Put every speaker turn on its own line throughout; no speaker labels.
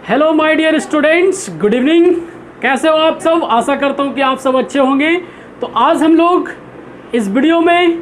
Hello my dear students, good evening. कैसे हो आप सब? आशा करता हूँ कि आप सब अच्छे होंगे। तो आज हम लोग इस वीडियो में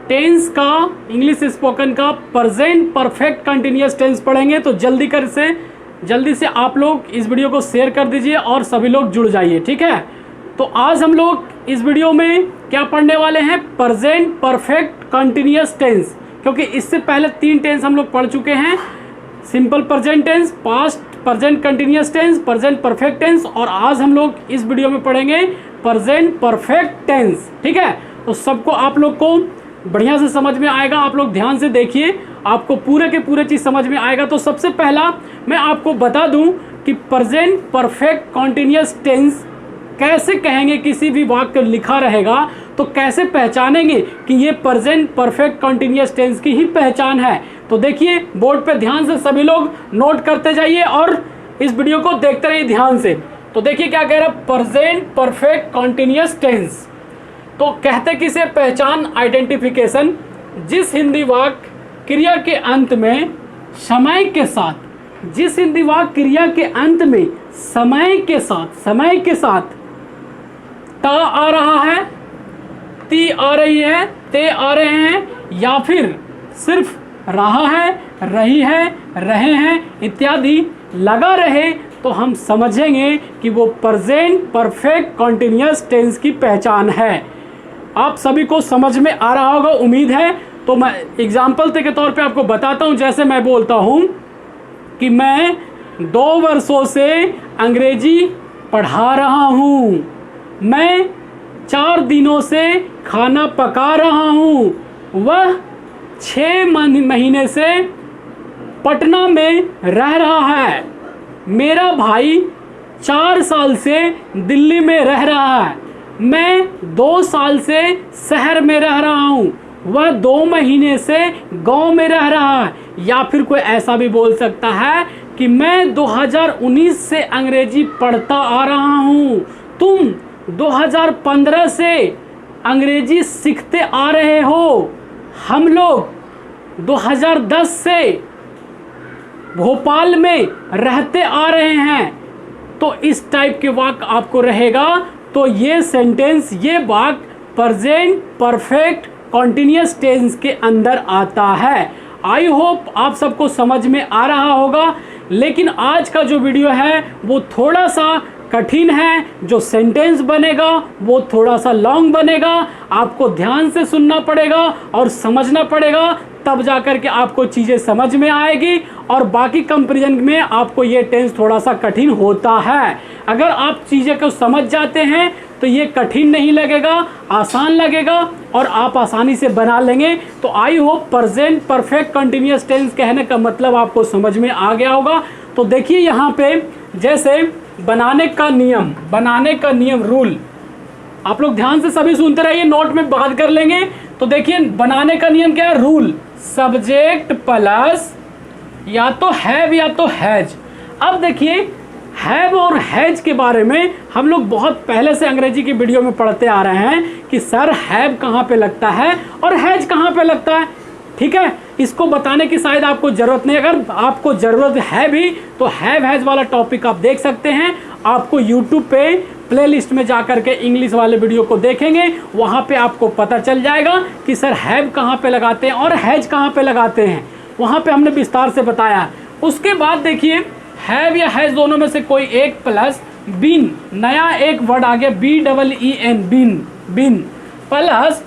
टेंस का, इंग्लिश स्पोकन का प्रेजेंट परफेक्ट कंटिन्यूअस टेंस पढ़ेंगे। तो जल्दी से आप लोग इस वीडियो को शेयर कर दीजिए और सभी लोग जुड़ जाइए, ठीक है। तो आज हम लोग इस वीडियो में क्या पढ़ने वाले हैं? Present perfect continuous tense. क्योंकि इससे पहले 3 टेंस हम लोग पढ़ चुके हैं, simple present tense, past present continuous tense, present perfect tense, और आज हम लोग इस वीडियो में पढ़ेंगे प्रेजेंट परफेक्ट टेंस, ठीक है। तो सबको आप लोग को बढ़िया से समझ में आएगा। आप लोग ध्यान से देखिए, आपको पूरे के पूरे चीज समझ में आएगा। तो सबसे पहला मैं आपको बता दूं कि प्रेजेंट परफेक्ट कंटिन्यूअस टेंस कैसे कहेंगे। किसी भी वाक्य लिखा रहेगा तो कैसे पहचानेंगे कि ये प्रेजेंट परफेक्ट कंटिन्यूअस टेंस की ही पहचान है। तो देखिए, बोर्ड पे ध्यान से सभी लोग नोट करते जाइए और इस वीडियो को देखते रहिए ध्यान से। तो देखिए क्या कह रहा है, प्रेजेंट परफेक्ट कंटिन्यूअस टेंस। तो कहते किसे? पहचान, आइडेंटिफिकेशन, जिस हिंदी वाक्य क्रिया के अंत में समय के साथ, जिस हिंदी वाक्य क्रिया के अंत में समय के साथ ता आ रहा है, ती आ रही है, ते आ रहे हैं, या फिर सिर्फ रहा है, रही है, रहे हैं इत्यादि लगा रहे, तो हम समझेंगे कि वो प्रेजेंट परफेक्ट कंटिन्यूअस टेंस की पहचान है। आप सभी को समझ में आ रहा होगा, उम्मीद है। तो मैं एग्जाम्पल के तौर पे आपको बताता हूं। जैसे मैं बोलता हूं कि मैं 2 वर्षों से अंग्रेजी पढ़ा रहा हूं, मैं 4 दिनों से खाना पका रहा हूं, वह 6 महीने से पटना में रह रहा है, मेरा भाई 4 साल से दिल्ली में रह रहा है, मैं 2 साल से शहर में रह रहा हूँ, वह 2 महीने से गांव में रह रहा है। या फिर कोई ऐसा भी बोल सकता है कि मैं 2019 से अंग्रेजी पढ़ता आ रहा हूँ, तुम 2015 से अंग्रेजी सीखते आ रहे हो, हम लोग 2010 से भोपाल में रहते आ रहे हैं। तो इस टाइप के वाक्य आपको रहेगा। तो ये सेंटेंस, ये वाक्य प्रेजेंट परफेक्ट कंटिन्यूअस टेंस के अंदर आता है। आई होप आप सबको समझ में आ रहा होगा। लेकिन आज का जो वीडियो है वो थोड़ा सा कठिन है। जो सेंटेंस बनेगा वो थोड़ा सा लॉन्ग बनेगा। आपको ध्यान से सुनना पड़ेगा और समझना पड़ेगा, तब जाकर के आपको चीज़ें समझ में आएगी। और बाकी कंपैरिजन में आपको ये टेंस थोड़ा सा कठिन होता है। अगर आप चीज़ें को समझ जाते हैं तो ये कठिन नहीं लगेगा, आसान लगेगा और आप आसानी से बना लेंगे। तो I hope present perfect continuous tense कहने का मतलब आपको समझ में आ गया होगा। तो देखिए यहाँ पे जैसे बनाने का नियम, रूल, आप लोग ध्यान से सभी सुनते रहिए, नोट में बात कर लेंगे। तो देखिए बनाने का नियम क्या है? रूल, सब्जेक्ट प्लस या तो हैव या तो हैज। अब देखिए हैव और हैज के बारे में हम लोग बहुत पहले से अंग्रेजी की वीडियो में पढ़ते आ रहे हैं कि सर हैव कहाँ पे लगता है और हैज कहाँ पे लगता है, ठीक है। इसको बताने की शायद आपको जरूरत नहीं। अगर आपको जरूरत है भी तो हैव हैज वाला टॉपिक आप देख सकते हैं। आपको यूट्यूब पे प्लेलिस्ट में जाकर के इंग्लिश वाले वीडियो को देखेंगे, वहाँ पे आपको पता चल जाएगा कि सर हैव कहाँ पे लगाते हैं और हैज कहाँ पे लगाते हैं। वहाँ पे हमने विस्तार से बताया। उसके बाद देखिए हैव या हैज दोनों में से कोई एक प्लस बीन, नया एक वर्ड आ गया, BEEN, बीन प्लस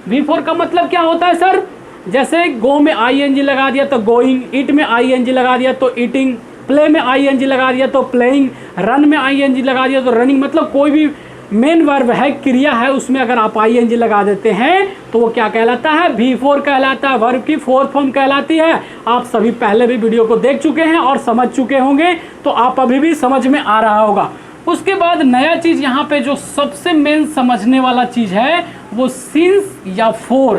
V4 का मतलब क्या होता है सर? जैसे गो में ING लगा दिया तो गोइंग, ईट में ING लगा दिया तो ईटिंग, प्ले में ING लगा दिया तो प्लेइंग, रन में ING लगा दिया तो रनिंग। मतलब कोई भी मेन वर्ब है, क्रिया है, उसमें अगर आप ING लगा देते हैं तो वो क्या कहलाता है? V4 कहलाता है, वर्ब की 4th फॉर्म कहलाती है। आप सभी पहले भी वीडियो को देख चुके हैं और समझ चुके होंगे, तो आप अभी भी समझ में आ रहा होगा। उसके बाद नया चीज यहाँ पे जो सबसे मेन समझने वाला चीज है वो सिंस या four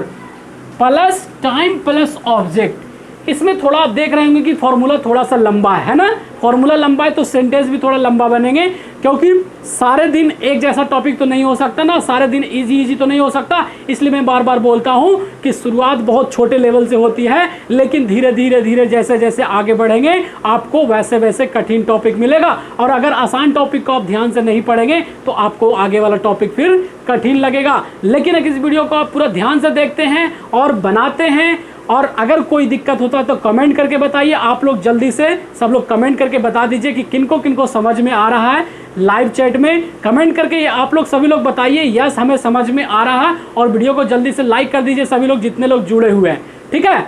plus time plus object. इसमें थोड़ा आप देख रहे होंगे कि फॉर्मूला थोड़ा सा लंबा है ना, फॉर्मूला लंबा है तो सेंटेंस भी थोड़ा लंबा बनेंगे, क्योंकि सारे दिन एक जैसा टॉपिक तो नहीं हो सकता ना, सारे दिन इजी तो नहीं हो सकता। इसलिए मैं बार बार बोलता हूं कि शुरुआत बहुत छोटे लेवल से होती है, लेकिन धीरे धीरे जैसे जैसे आगे बढ़ेंगे आपको वैसे वैसे कठिन टॉपिक मिलेगा, और अगर आसान टॉपिक को आप ध्यान से नहीं पढ़ेंगे तो आपको आगे वाला टॉपिक फिर कठिन लगेगा। लेकिन अगर इस वीडियो को आप पूरा ध्यान से देखते हैं और बनाते हैं, और अगर कोई दिक्कत होता है तो कमेंट करके बताइए। आप लोग जल्दी से सब लोग कमेंट करके बता दीजिए कि किनको किनको समझ में आ रहा है। लाइव चैट में कमेंट करके आप लोग सभी लोग बताइए यस हमें समझ में आ रहा है, और वीडियो को जल्दी से लाइक कर दीजिए सभी लोग जितने लोग जुड़े हुए हैं, ठीक है।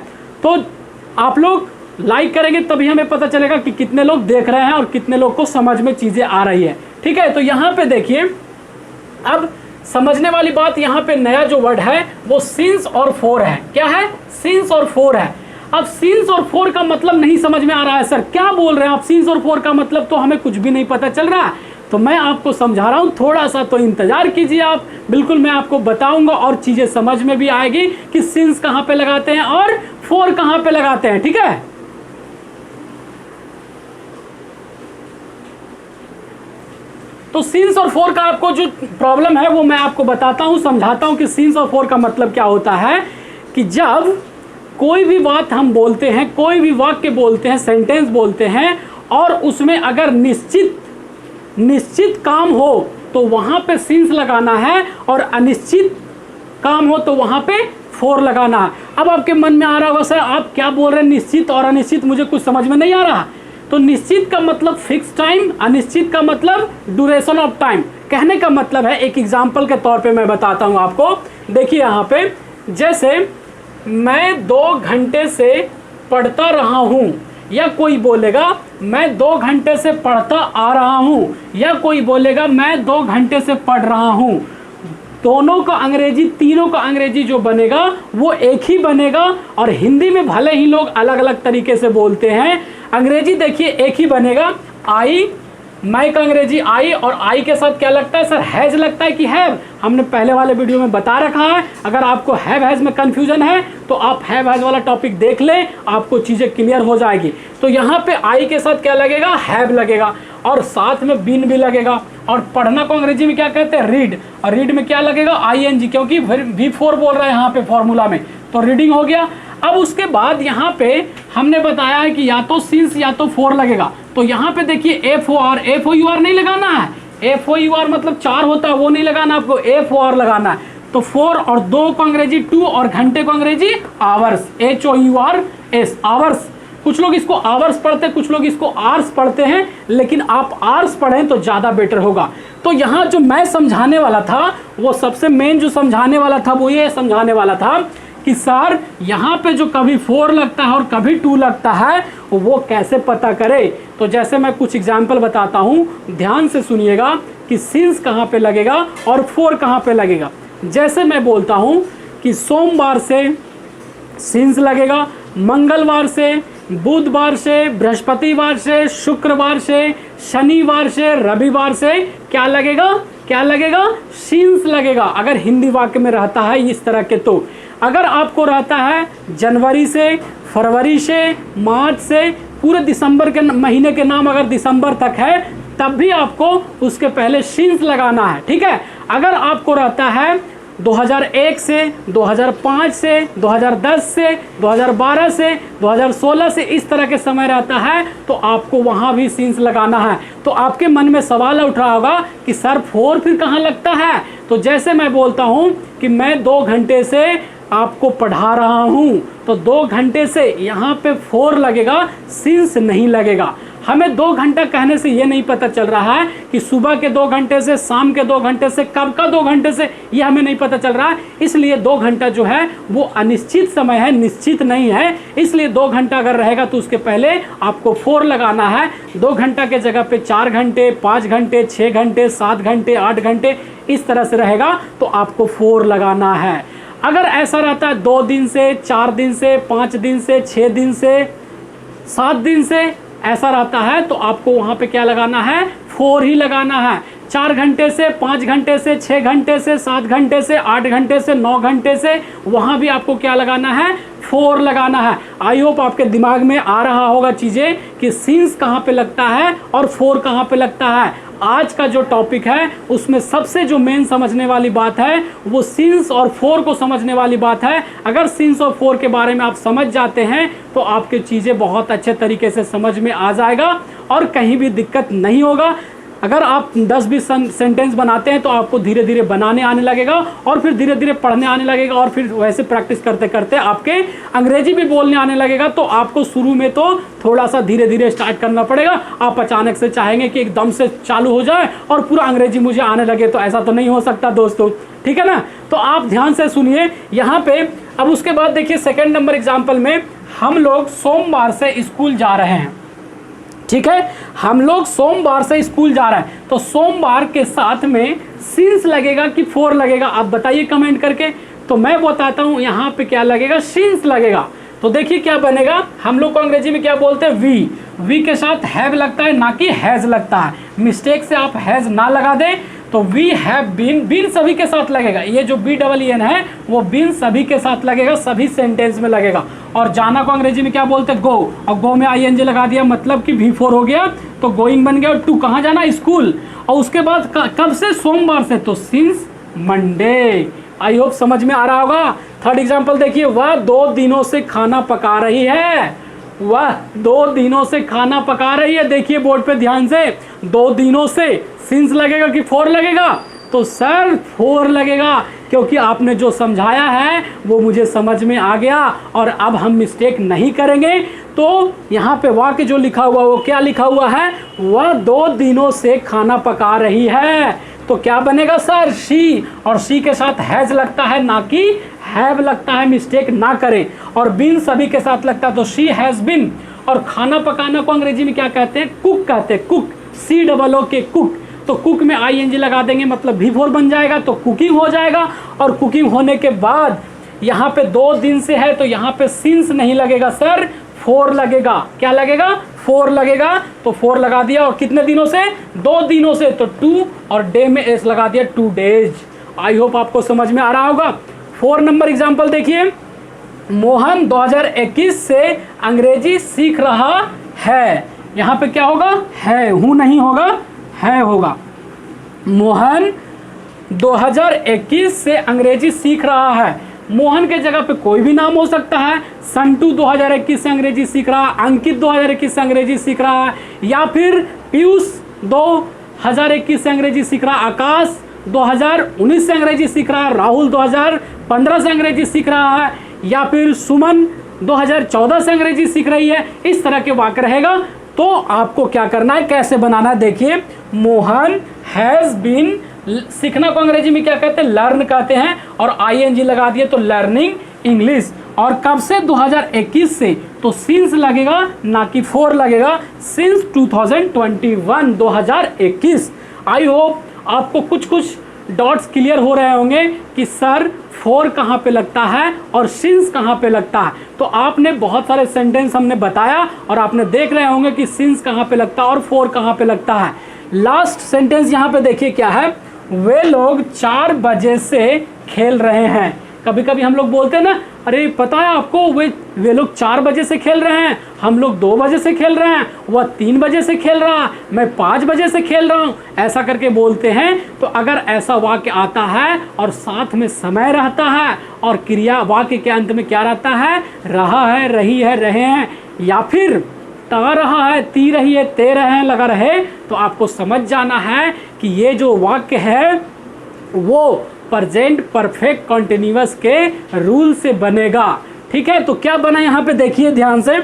तो आप लोग लाइक करेंगे तभी हमें पता चलेगा कि कितने लोग देख रहे हैं और कितने लोग को समझ में चीज़ें आ रही है, ठीक है। तो यहाँ पे देखिए, अब समझने वाली बात, यहाँ पे नया जो वर्ड है वो सिंस और फोर है। क्या है? सिंस और फोर है। अब सिंस और फोर का मतलब नहीं समझ में आ रहा है, सर क्या बोल रहे हैं आप, सिंस और फोर का मतलब तो हमें कुछ भी नहीं पता चल रहा है। तो मैं आपको समझा रहा हूं, थोड़ा सा तो इंतजार कीजिए आप, बिल्कुल मैं आपको बताऊंगा और चीजें समझ में भी आएगी कि सिंस कहां पे लगाते हैं और फोर कहां पे लगाते हैं, ठीक है। तो सिंस और फोर का आपको जो प्रॉब्लम है वो मैं आपको बताता हूं, समझाता हूं कि सिंस और फोर का मतलब क्या होता है। कि जब कोई भी बात हम बोलते हैं, कोई भी वाक्य बोलते हैं, सेंटेंस बोलते हैं, और उसमें अगर निश्चित काम हो तो वहां पे सिंस लगाना है, और अनिश्चित काम हो तो वहां पे फोर लगाना है। अब आपके मन में आ रहा होगा सर आप क्या बोल रहे हैं, निश्चित और अनिश्चित मुझे कुछ समझ में नहीं आ रहा। तो निश्चित का मतलब फिक्स टाइम, अनिश्चित का मतलब ड्यूरेशन ऑफ टाइम। कहने का मतलब है, एक एग्जांपल के तौर पे मैं बताता हूं आपको। देखिए यहाँ पे, जैसे मैं 2 घंटे से पढ़ता रहा हूं, या कोई बोलेगा मैं 2 घंटे से पढ़ता आ रहा हूं, या कोई बोलेगा मैं 2 घंटे से पढ़ रहा हूं। दोनों का अंग्रेजी, तीनों का अंग्रेजी जो बनेगा वो एक ही बनेगा। और हिंदी में भले ही लोग अलग अलग तरीके से बोलते हैं, अंग्रेजी देखिए एक ही बनेगा। आई, मैं का अंग्रेजी आई, और आई के साथ क्या लगता है सर, हैज लगता है कि हैव। हमने पहले वाले वीडियो में बता रखा है, अगर आपको हैव हैज में कंफ्यूजन है तो आप हैव हैज वाला टॉपिक देख लें, आपको चीज़ें क्लियर हो जाएगी। तो यहाँ पे आई के साथ क्या लगेगा, हैव लगेगा, और साथ में बीन भी लगेगा। और पढ़ना को अंग्रेजी में क्या कहते हैं, रीड, और रीड में क्या लगेगा, ING, क्योंकि V4 बोल रहे हैं यहाँ पे फॉर्मूला में, तो रीडिंग हो गया। अब उसके बाद यहाँ पे हमने बताया है कि या तो सिंस या तो फोर लगेगा। तो यहाँ पे देखिए FOR नहीं लगाना है, FOUR मतलब 4 होता है वो नहीं लगाना, आपको FOR लगाना है। तो 4 और 2 को अंग्रेजी 2, और घंटे को अंग्रेजी आवर्स, HOURS, आवर्स। कुछ लोग इसको आवर्स पढ़ते हैं, कुछ लोग इसको आर्स पढ़ते हैं, लेकिन आप आर्स पढ़ें तो ज़्यादा बेटर होगा। तो यहाँ जो मैं समझाने वाला था, वो सबसे मेन जो समझाने वाला था वो ये समझाने वाला था कि सर यहाँ पे जो कभी 4 लगता है और कभी 2 लगता है वो कैसे पता करे। तो जैसे मैं कुछ एग्जाम्पल बताता हूँ, ध्यान से सुनिएगा कि सिंस कहाँ पे लगेगा और 4 कहाँ पे लगेगा। जैसे मैं बोलता हूँ कि सोमवार से सिंस लगेगा, मंगलवार से, बुधवार से, बृहस्पतिवार से, शुक्रवार से, शनिवार से, रविवार से क्या लगेगा, क्या लगेगा, सिंस लगेगा। अगर हिंदी वाक्य में रहता है इस तरह के। तो अगर आपको रहता है जनवरी से, फरवरी से, मार्च से, पूरे दिसंबर के महीने के नाम अगर दिसंबर तक है तब भी आपको उसके पहले सिंस लगाना है, ठीक है। अगर आपको रहता है 2001 से, 2005 से, 2010 से, 2012 से, 2016 से, इस तरह के समय रहता है तो आपको वहाँ भी सिंस लगाना है। तो आपके मन में सवाल उठ रहा होगा कि सर 4 फिर कहाँ लगता है। तो जैसे मैं बोलता हूँ कि मैं 2 घंटे से आपको पढ़ा रहा हूँ, तो 2 घंटे से यहाँ पे 4 लगेगा, सिंस नहीं लगेगा। हमें 2 घंटा कहने से ये नहीं पता चल रहा है कि सुबह के 2 घंटे से, शाम के 2 घंटे से, कब का 2 घंटे से, ये हमें नहीं पता चल रहा है। इसलिए 2 घंटा जो है वो अनिश्चित समय है, निश्चित नहीं है। इसलिए 2 घंटा अगर रहेगा तो उसके पहले आपको 4 लगाना है। 2 घंटा के जगह पे 4 घंटे, 5 घंटे, 6 घंटे, 7 घंटे, 8 घंटे, इस तरह से रहेगा तो आपको 4 लगाना है। अगर ऐसा रहता है 2 दिन से, 4 दिन से, 5 दिन से, 6 दिन से, 7 दिन से, ऐसा रहता है तो आपको वहाँ पे क्या लगाना है, 4 ही लगाना है। 4 घंटे से, 5 घंटे से, 6 घंटे से, 7 घंटे से, 8 घंटे से, 9 घंटे से, वहाँ भी आपको क्या लगाना है, फोर लगाना है। आई होप आपके दिमाग में आ रहा होगा चीज़ें कि सिंस कहाँ पे लगता है और फोर कहाँ पे लगता है। आज का जो टॉपिक है उसमें सबसे जो मेन समझने वाली बात है वो सिंस और फोर को समझने वाली बात है। अगर सिंस और फोर के बारे में आप समझ जाते हैं तो आपके चीज़ें बहुत अच्छे तरीके से समझ में आ जाएगा और कहीं भी दिक्कत नहीं होगा। अगर आप 10-20 सेंटेंस बनाते हैं तो आपको धीरे धीरे बनाने आने लगेगा और फिर धीरे धीरे पढ़ने आने लगेगा और फिर वैसे प्रैक्टिस करते करते आपके अंग्रेजी भी बोलने आने लगेगा। तो आपको शुरू में तो थोड़ा सा धीरे धीरे स्टार्ट करना पड़ेगा। आप अचानक से चाहेंगे कि एकदम से चालू हो जाए और पूरा अंग्रेजी मुझे आने लगे, तो ऐसा तो नहीं हो सकता दोस्तों, ठीक है ना। तो आप ध्यान से सुनिए यहाँ पे। अब उसके बाद देखिए सेकेंड नंबर एग्जाम्पल में हम लोग सोमवार से स्कूल जा रहे हैं, ठीक है। हम लोग सोमवार से स्कूल जा रहे हैं तो सोमवार के साथ में सिंस लगेगा कि फोर लगेगा, आप बताइए कमेंट करके। तो मैं बताता हूं यहाँ पे क्या लगेगा, सिंस लगेगा। तो देखिए क्या बनेगा, हम लोग को अंग्रेजी में क्या बोलते हैं, वी के साथ हैव लगता है ना कि हैज लगता है। मिस्टेक से आप हैज ना लगा दें तो वी हैव बीन सभी के साथ लगेगा। ये जो BEEN है वो बीन सभी के साथ लगेगा, सभी सेंटेंस में लगेगा। और जाना को अंग्रेजी में क्या बोलते हैं, गो, और गो में ING लगा दिया मतलब कि V4 हो गया तो गोइंग बन गया। और टू कहाँ जाना, स्कूल। और उसके बाद कब से, सोमवार से, तो सिंस मंडे। आई होप समझ में आ रहा होगा। थर्ड एग्जाम्पल देखिए, वह 2 दिनों से खाना पका रही है। वह 2 दिनों से खाना पका रही है। देखिए बोर्ड पे ध्यान से, 2 दिनों से सिंस लगेगा कि फोर लगेगा, तो सर फोर लगेगा, क्योंकि आपने जो समझाया है वो मुझे समझ में आ गया और अब हम मिस्टेक नहीं करेंगे। तो यहाँ पे वाक्य जो लिखा हुआ वो क्या लिखा हुआ है, वह 2 दिनों से खाना पका रही है। तो क्या बनेगा सर, शी, और शी के साथ हैज लगता है ना कि हैव लगता है, मिस्टेक ना करें। और बीन सभी के साथ लगता है तो शी हैज बीन। और खाना पकाना को अंग्रेजी में क्या कहते हैं, कुक कहते हैं, कुक, COOK कुक। तो कुक में ING लगा देंगे मतलब V4 बन जाएगा, तो कुकिंग हो जाएगा। और कुकिंग होने के बाद यहाँ पे 2 दिन से है तो यहाँ पे सिंस नहीं लगेगा सर, फोर लगेगा। क्या लगेगा, फोर लगेगा। तो फोर लगा दिया। और कितने दिनों से, 2 दिनों से, तो 2 और डे में S लगा दिया, 2 डेज। आई होप आपको समझ में आ रहा होगा। 4 नंबर एग्जाम्पल देखिए, मोहन 2021 से अंग्रेजी सीख रहा है। यहाँ पे क्या होगा, है, हूँ नहीं होगा, है होगा। मोहन 2021 से अंग्रेजी सीख रहा है। मोहन के जगह पे कोई भी नाम हो सकता है। संटू 2021 से अंग्रेजी सीख रहा है, अंकित 2021 से अंग्रेजी सीख रहा है, या फिर पीयूष 2021 से अंग्रेजी सीख रहा है, आकाश 2019 से अंग्रेजी सीख रहा है, राहुल 2015 से अंग्रेजी सीख रहा है, या फिर सुमन 2014 से अंग्रेजी सीख रही है। इस तरह के वाक्य रहेगा। तो आपको क्या करना है, कैसे बनाना है, देखिए, मोहन हैज़ बीन, सीखना को अंग्रेजी में क्या कहते हैं, लर्न कहते हैं, और ING लगा दिए तो लर्निंग इंग्लिश। और कब से, 2021 से, तो सिंस लगेगा ना कि फोर लगेगा, सिंस 2021। आई होप आपको कुछ कुछ डॉट्स क्लियर हो रहे होंगे कि सर फोर कहाँ पे लगता है और सिंस कहाँ पे लगता है। तो आपने बहुत सारे सेंटेंस हमने बताया और आपने देख रहे होंगे कि सिंस कहाँ पे लगता है और फोर कहाँ पे लगता है। लास्ट सेंटेंस यहाँ पे देखिए क्या है, वे लोग 4 बजे से खेल रहे हैं। कभी कभी हम लोग बोलते हैं ना, अरे पता है आपको वे लोग 4 बजे से खेल रहे हैं, हम लोग 2 बजे से खेल रहे हैं, वह 3 बजे से खेल रहा, मैं 5 बजे से खेल रहा हूँ, ऐसा करके बोलते हैं। तो अगर ऐसा वाक्य आता है और साथ में समय रहता है और क्रिया वाक्य के अंत में क्या रहता है, रहा है, रही है, रहे हैं, या फिर ता रहा है, ती रही है, ते रहे हैं लगा रहे, तो आपको समझ जाना है कि ये जो वाक्य है वो प्रेजेंट परफेक्ट कॉन्टिन्यूअस के रूल से बनेगा। ठीक है, तो क्या बना यहाँ पे देखिए ध्यान से,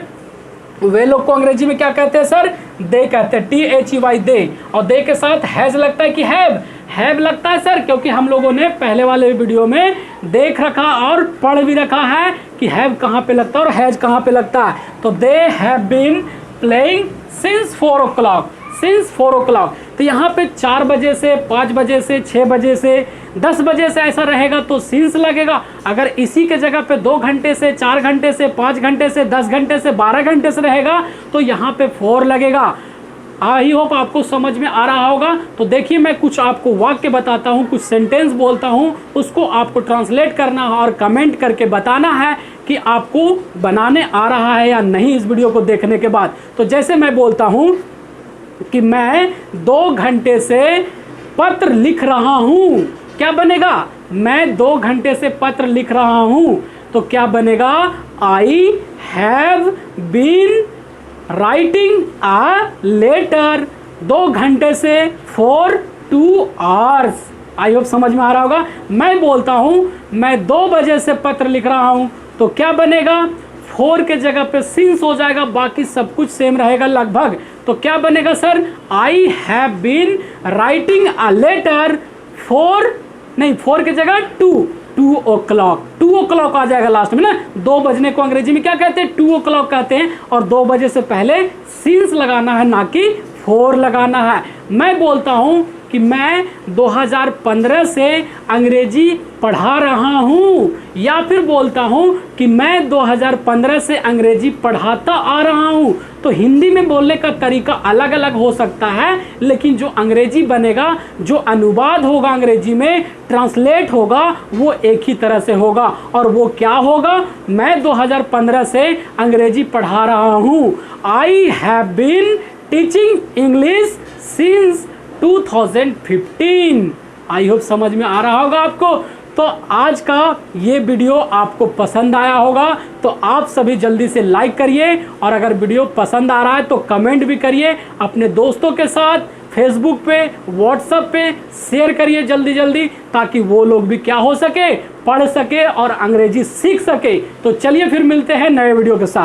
वे लोग को अंग्रेजी में क्या कहते हैं सर, दे कहते हैं, THEY दे, और दे के साथ हैज लगता है कि हैव लगता है सर, क्योंकि हम लोगों ने पहले वाले वीडियो में देख रखा और पढ़ भी रखा है कि हैव कहाँ पे लगता है और हैज कहाँ पे लगता है। तो they have been playing since 4 o'clock, since 4 o'clock। तो यहाँ पे 4 बजे से, 5 बजे से, 6 बजे से, 10 बजे से ऐसा रहेगा तो सिंस लगेगा। अगर इसी के जगह पे 2 घंटे से, 4 घंटे से, 5 घंटे से, 10 घंटे से, 12 घंटे से रहेगा तो यहाँ पे 4 लगेगा। आई होप आपको समझ में आ रहा होगा। तो देखिए मैं कुछ आपको वाक्य बताता हूँ, कुछ सेंटेंस बोलता हूँ, उसको आपको ट्रांसलेट करना है और कमेंट करके बताना है कि आपको बनाने आ रहा है या नहीं इस वीडियो को देखने के बाद। तो जैसे मैं बोलता हूं कि मैं 2 घंटे से पत्र लिख रहा हूं, क्या बनेगा? मैं 2 घंटे से पत्र लिख रहा हूं, तो क्या बनेगा? I have been writing a letter. 2 घंटे से फॉर 2 आवर्स। आई होप समझ में आ रहा होगा। मैं बोलता हूं मैं 2 बजे से पत्र लिख रहा हूं, तो क्या बनेगा? 4 के जगह पे सिंस हो जाएगा, बाकी सब कुछ सेम रहेगा लगभग। तो क्या बनेगा sir? I have been writing a letter 4 के जगह 2 o'clock। 2 o'clock आ जाएगा लास्ट में ना। 2 बजने को अंग्रेजी में क्या कहते हैं? 2 o'clock कहते हैं। और 2 बजे से पहले सिंस लगाना है, ना कि 4 लगाना है। मैं बोलता हूं कि मैं 2015 से अंग्रेजी पढ़ा रहा हूं, या फिर बोलता हूं कि मैं 2015 से अंग्रेजी पढ़ाता आ रहा हूं। तो हिंदी में बोलने का तरीका अलग अलग हो सकता है, लेकिन जो अंग्रेजी बनेगा, जो अनुवाद होगा अंग्रेजी में, ट्रांसलेट होगा, वो एक ही तरह से होगा। और वो क्या होगा? मैं 2015 से अंग्रेजी पढ़ा रहा हूं। I have been teaching English since 2015। I hope समझ में आ रहा होगा आपको। तो आज का ये वीडियो आपको पसंद आया होगा, तो आप सभी जल्दी से लाइक करिए, और अगर वीडियो पसंद आ रहा है तो कमेंट भी करिए। अपने दोस्तों के साथ फेसबुक पे, व्हाट्सएप पे शेयर करिए जल्दी जल्दी, ताकि वो लोग भी क्या हो सके, पढ़ सके और अंग्रेजी सीख सके। तो चलिए फिर मिलते हैं नए वीडियो के साथ।